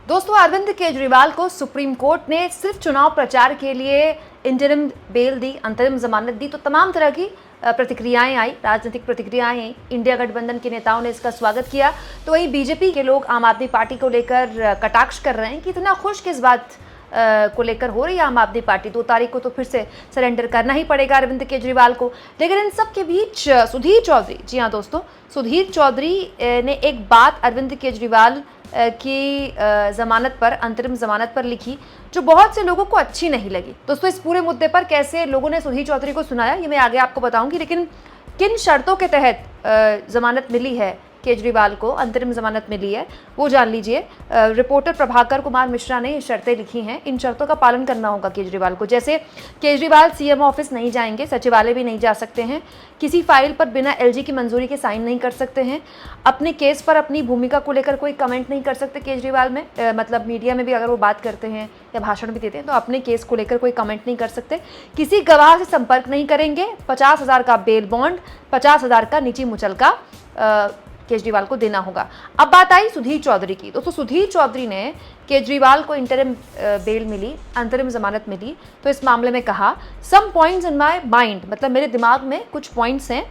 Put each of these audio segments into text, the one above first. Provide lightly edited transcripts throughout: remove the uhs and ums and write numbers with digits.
दोस्तों, अरविंद केजरीवाल को supreme court ने सिर्फ चुनाव प्रचार के लिए इंटरिम बेल दी, अंतरिम जमानत दी, तो तमाम तरह की प्रतिक्रियाएं आई, राजनीतिक प्रतिक्रियाएं आई। इंडिया गठबंधन के नेताओं ने इसका स्वागत किया, तो वहीं बीजेपी के लोग आम आदमी पार्टी को लेकर कटाक्ष कर रहे हैं कि इतना खुश किस बात को लेकर हो रही है आम आदमी पार्टी। 2 तारीख को तो फिर से सरेंडर करना ही पड़ेगा अरविंद केजरीवाल को। लेकिन इन सब के बीच सुधीर चौधरी, जी हाँ दोस्तों, सुधीर चौधरी ने एक बात अरविंद केजरीवाल की जमानत पर, अंतरिम जमानत पर लिखी, जो बहुत से लोगों को अच्छी नहीं लगी। दोस्तों, इस पूरे मुद्दे पर कैसे लोगों ने सुधीर चौधरी को सुनाया, ये मैं आगे आपको बताऊंगी। लेकिन किन शर्तों के तहत जमानत मिली है केजरीवाल को, अंतरिम जमानत मिली है, वो जान लीजिए। रिपोर्टर प्रभाकर कुमार मिश्रा ने ये शर्तें लिखी हैं। इन शर्तों का पालन करना होगा केजरीवाल को। जैसे केजरीवाल सीएम ऑफिस नहीं जाएंगे, सचिवालय भी नहीं जा सकते हैं, किसी फाइल पर बिना एलजी की मंजूरी के साइन नहीं कर सकते हैं, अपने केस पर अपनी भूमिका को लेकर कोई कमेंट नहीं कर सकते केजरीवाल में, मतलब मीडिया में भी अगर वो बात करते हैं या भाषण भी देते हैं तो अपने केस को लेकर कोई कमेंट नहीं कर सकते, किसी गवाह से संपर्क नहीं करेंगे, 50,000 का बेल बॉन्ड, 50,000 का निजी मुचलका केजरीवाल को देना होगा। अब बात आई सुधीर चौधरी की। दोस्तों, सुधीर चौधरी ने केजरीवाल को इंटरिम बेल मिली, अंतरिम जमानत मिली, तो इस मामले में कहा, some points in my mind, मतलब मेरे दिमाग में कुछ पॉइंट्स हैं।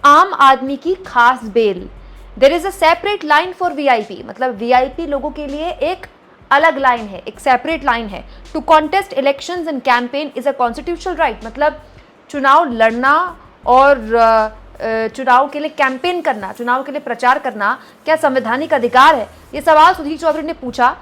आम आदमी की खास बेल, there is a separate line for VIP, मतलब वीआईपी लोगों के लिए एक अलग लाइन है, एक सेपरेट लाइन है। To contest elections and campaign is a constitutional right, मतलब चुनाव लड़ना और चुनाव के लिए कैंपेन करना, चुनाव के लिए प्रचार करना क्या संवैधानिक अधिकार है? ये सवाल सुधीर चौधरी ने पूछा।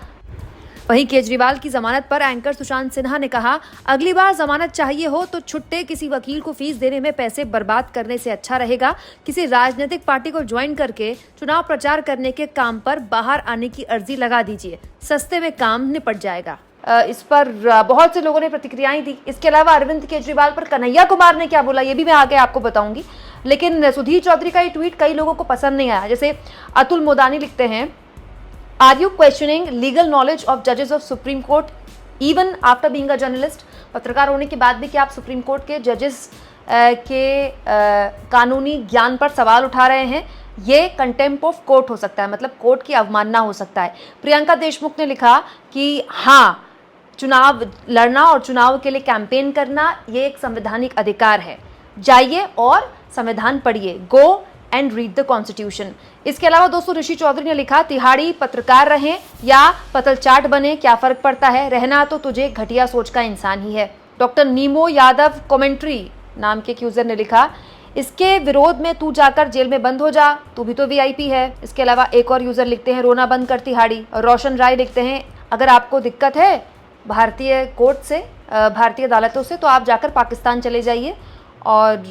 वहीं केजरीवाल की जमानत पर एंकर सुशांत सिन्हा ने कहा, अगली बार जमानत चाहिए हो तो छुट्टे किसी वकील को फीस देने में पैसे बर्बाद करने से अच्छा रहेगा किसी राजनीतिक पार्टी को ज्वाइन करके चुनाव प्रचार करने के काम पर बाहर आने की अर्जी लगा दीजिए, सस्ते में काम निपट जाएगा। इस पर बहुत से लोगों ने प्रतिक्रियाएं दी। इसके अलावा अरविंद केजरीवाल पर कन्हैया कुमार ने क्या बोला, ये भी मैं आगे आपको बताऊंगी। लेकिन सुधीर चौधरी का ये ट्वीट कई लोगों को पसंद नहीं आया। जैसे अतुल मोदानी लिखते हैं, are you questioning legal knowledge of जजेस of supreme court even after being a journalist? पत्रकार होने के बाद भी क्या आप सुप्रीम कोर्ट के जजेस के कानूनी ज्ञान पर सवाल उठा रहे हैं? ये कंटेम्प्ट ऑफ कोर्ट हो सकता है, मतलब कोर्ट की अवमानना हो सकता है। प्रियंका देशमुख ने लिखा कि हाँ, चुनाव लड़ना और चुनाव के लिए कैंपेन करना ये एक संवैधानिक अधिकार है, जाइए और संविधान पढ़िए, go and read the constitution. इसके अलावा दोस्तों, ऋषि चौधरी ने लिखा, तिहाड़ी पत्रकार रहें या पतल चाट बने, क्या फर्क पड़ता है, रहना तो तुझे घटिया सोच का इंसान ही है। डॉक्टर नीमो यादव कमेंट्री नाम के यूजर ने लिखा, इसके विरोध में तू जाकर जेल में बंद हो जा, तू भी तो वीआईपी है। इसके अलावा एक और यूजर लिखते हैं, रोना बंद कर तिहाड़ी। रोशन राय लिखते हैं, अगर आपको दिक्कत है भारतीय कोर्ट से, भारतीय अदालतों से, तो आप जाकर पाकिस्तान चले जाइए। और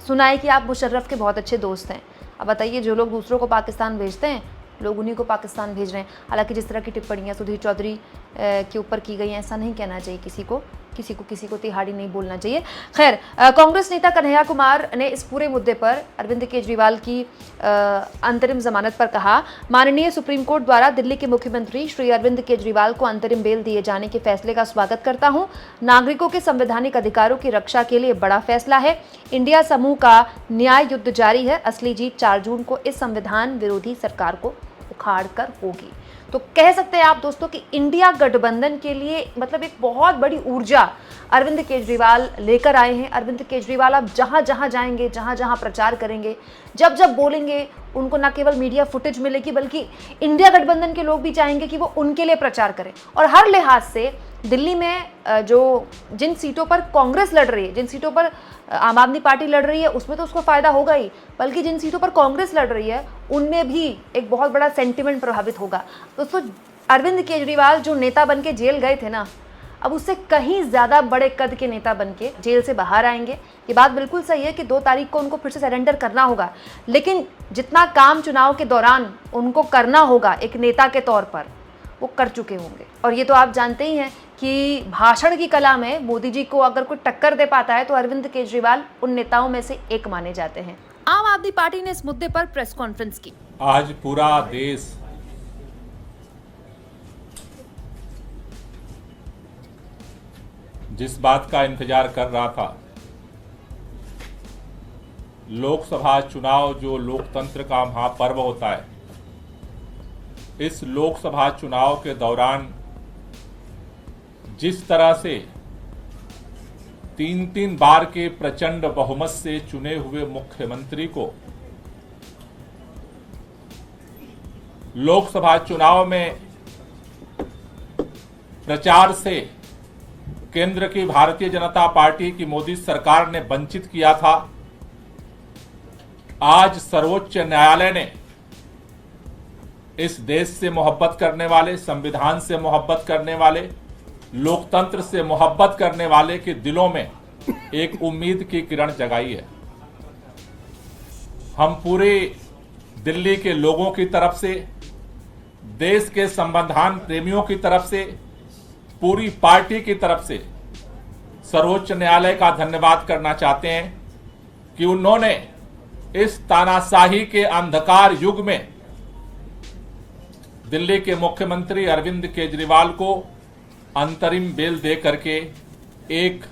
सुना है कि आप मुशर्रफ के बहुत अच्छे दोस्त हैं। अब बताइए, जो लोग दूसरों को पाकिस्तान भेजते हैं, लोग उन्हीं को पाकिस्तान भेज रहे हैं। हालांकि जिस तरह की टिप्पणियां सुधीर चौधरी के ऊपर की गई हैं, ऐसा नहीं कहना चाहिए किसी को तिहाड़ी नहीं बोलना चाहिए। खैर, कांग्रेस नेता कन्हैया कुमार ने इस पूरे मुद्दे पर अरविंद केजरीवाल की अंतरिम जमानत पर कहा, माननीय सुप्रीम कोर्ट द्वारा दिल्ली के मुख्यमंत्री श्री अरविंद केजरीवाल को अंतरिम बेल दिए जाने के फैसले का स्वागत करता हूं। नागरिकों के संवैधानिक अधिकारों की रक्षा के लिए बड़ा फैसला है। इंडिया समूह का न्याय युद्ध जारी है। असली जीत 4 जून को इस संविधान विरोधी सरकार को उखाड़ कर होगी। तो कह सकते हैं आप दोस्तों कि इंडिया गठबंधन के लिए मतलब एक बहुत बड़ी ऊर्जा अरविंद केजरीवाल लेकर आए हैं। अरविंद केजरीवाल अब जहां जहां जाएंगे, जहां जहां प्रचार करेंगे, जब जब बोलेंगे, उनको न केवल मीडिया फुटेज मिलेगी बल्कि इंडिया गठबंधन के लोग भी चाहेंगे कि वो उनके लिए प्रचार करें। और हर लिहाज से दिल्ली में जिन सीटों पर कांग्रेस लड़ रही है, जिन सीटों पर आम आदमी पार्टी लड़ रही है, उसमें तो उसको फायदा होगा ही, बल्कि जिन सीटों पर कांग्रेस लड़ रही है उनमें भी एक बहुत बड़ा सेंटिमेंट प्रभावित होगा। दोस्तों, अरविंद केजरीवाल जो नेता बन के जेल गए थे ना, अब उससे कहीं ज्यादा बड़े कद के नेता बन के जेल से बाहर आएंगे। ये बात बिल्कुल सही है कि 2 तारीख को उनको फिर से सरेंडर करना होगा, लेकिन जितना काम चुनाव के दौरान उनको करना होगा एक नेता के तौर पर, वो कर चुके होंगे। और ये तो आप जानते ही हैं कि भाषण की कला में मोदी जी को अगर कोई टक्कर दे पाता है तो अरविंद केजरीवाल उन नेताओं में से एक माने जाते हैं। आम आदमी पार्टी ने इस मुद्दे पर प्रेस कॉन्फ्रेंस की। आज पूरा देश जिस बात का इंतजार कर रहा था, लोकसभा चुनाव जो लोकतंत्र का महापर्व होता है, इस लोकसभा चुनाव के दौरान जिस तरह से 3-3 बार के प्रचंड बहुमत से चुने हुए मुख्यमंत्री को लोकसभा चुनाव में प्रचार से केंद्र की भारतीय जनता पार्टी की मोदी सरकार ने वंचित किया था, आज सर्वोच्च न्यायालय ने इस देश से मोहब्बत करने वाले, संविधान से मोहब्बत करने वाले, लोकतंत्र से मोहब्बत करने वाले के दिलों में एक उम्मीद की किरण जगाई है। हम पूरे दिल्ली के लोगों की तरफ से, देश के संविधान प्रेमियों की तरफ से, पूरी पार्टी की तरफ से सर्वोच्च न्यायालय का धन्यवाद करना चाहते हैं कि उन्होंने इस तानाशाही के अंधकार युग में दिल्ली के मुख्यमंत्री अरविंद केजरीवाल को अंतरिम बेल दे करके एक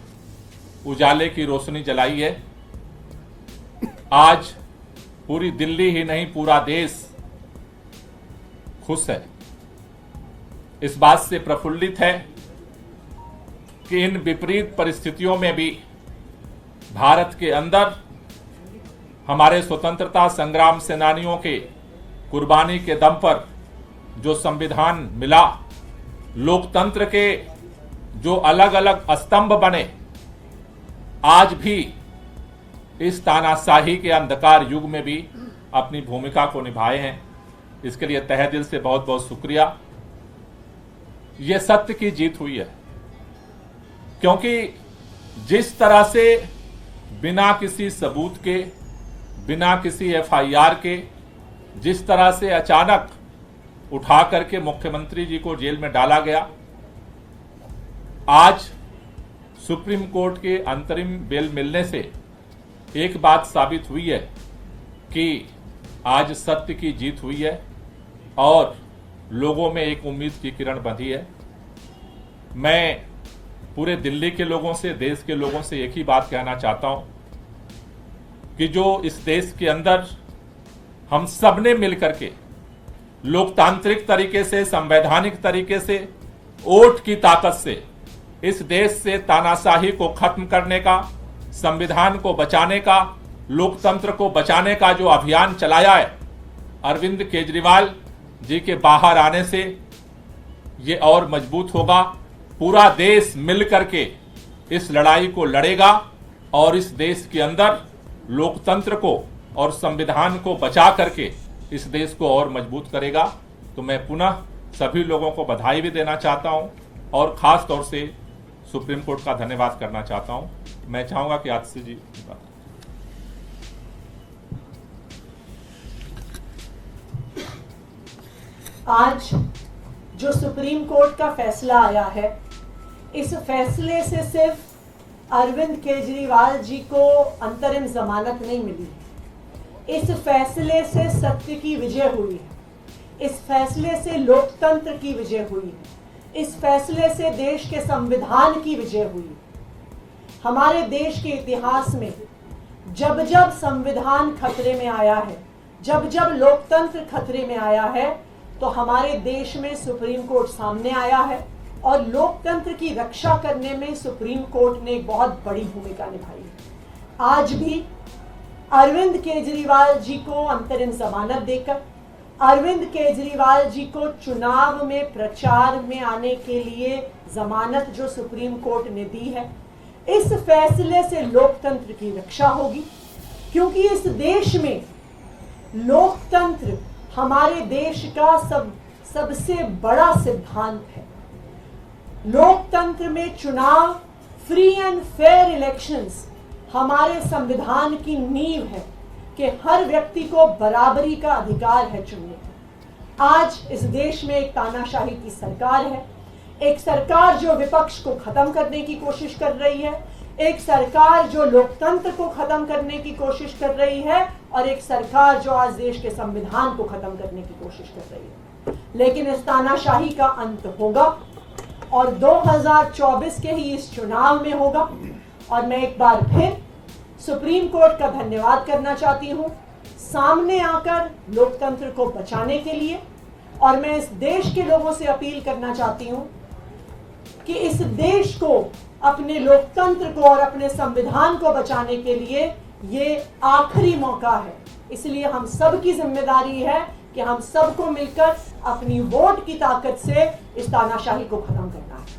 उजाले की रोशनी जलाई है। आज पूरी दिल्ली ही नहीं, पूरा देश खुश है, इस बात से प्रफुल्लित है कि इन विपरीत परिस्थितियों में भी भारत के अंदर हमारे स्वतंत्रता संग्राम सेनानियों के कुर्बानी के दम पर जो संविधान मिला, लोकतंत्र के जो अलग अलग स्तंभ बने, आज भी इस तानाशाही के अंधकार युग में भी अपनी भूमिका को निभाए हैं। इसके लिए तहे दिल से बहुत बहुत शुक्रिया। ये सत्य की जीत हुई है, क्योंकि जिस तरह से बिना किसी सबूत के, बिना किसी एफआईआर के, जिस तरह से अचानक उठा करके मुख्यमंत्री जी को जेल में डाला गया, आज सुप्रीम कोर्ट के अंतरिम बेल मिलने से एक बात साबित हुई है कि आज सत्य की जीत हुई है और लोगों में एक उम्मीद की किरण बंधी है। मैं पूरे दिल्ली के लोगों से, देश के लोगों से एक ही बात कहना चाहता हूं कि जो इस देश के अंदर हम सब ने मिलकर के लोकतांत्रिक तरीके से, संवैधानिक तरीके से, वोट की ताकत से इस देश से तानाशाही को खत्म करने का, संविधान को बचाने का, लोकतंत्र को बचाने का जो अभियान चलाया है, अरविंद केजरीवाल जी के बाहर आने से ये और मजबूत होगा। पूरा देश मिलकर के इस लड़ाई को लड़ेगा और इस देश के अंदर लोकतंत्र को और संविधान को बचा करके इस देश को और मजबूत करेगा। तो मैं पुनः सभी लोगों को बधाई भी देना चाहता हूं और खास तौर से सुप्रीम कोर्ट का धन्यवाद करना चाहता हूं। मैं चाहूंगा कि आतिशी जी आज जो सुप्रीम कोर्ट का फैसला आया है, इस फैसले से सिर्फ अरविंद केजरीवाल जी को अंतरिम जमानत नहीं मिली, इस फैसले से सत्य की विजय हुई है, इस फैसले से लोकतंत्र की विजय हुई है, इस फैसले से देश के संविधान की विजय हुई है। हमारे देश के इतिहास में जब जब संविधान खतरे में आया है, जब जब लोकतंत्र खतरे में आया है, तो हमारे देश में सुप्रीम कोर्ट सामने आया है और लोकतंत्र की रक्षा करने में सुप्रीम कोर्ट ने एक बहुत बड़ी भूमिका निभाई है। आज भी अरविंद केजरीवाल जी को अंतरिम जमानत देकर, अरविंद केजरीवाल जी को चुनाव में प्रचार में आने के लिए जमानत जो सुप्रीम कोर्ट ने दी है, इस फैसले से लोकतंत्र की रक्षा होगी, क्योंकि इस देश में लोकतंत्र हमारे देश का सबसे बड़ा सिद्धांत है। लोकतंत्र में चुनाव, फ्री एंड फेयर इलेक्शंस हमारे संविधान की नींव है कि हर व्यक्ति को बराबरी का अधिकार है चुनने का। आज इस देश में एक तानाशाही की सरकार है, एक सरकार जो विपक्ष को खत्म करने की कोशिश कर रही है, एक सरकार जो लोकतंत्र को खत्म करने की कोशिश कर रही है और एक सरकार जो आज देश के संविधान को खत्म करने की कोशिश कर रही है। लेकिन इस तानाशाही का अंत होगा और 2024 के ही इस चुनाव में होगा। और मैं एक बार फिर सुप्रीम कोर्ट का धन्यवाद करना चाहती हूं, सामने आकर लोकतंत्र को बचाने के लिए, और मैं इस देश के लोगों से अपील करना चाहती हूं कि इस देश को, अपने लोकतंत्र को और अपने संविधान को बचाने के लिए ये आखिरी मौका है। इसलिए हम सब की जिम्मेदारी है कि हम सबको मिलकर अपनी वोट की ताकत से इस तानाशाही को खत्म करना है।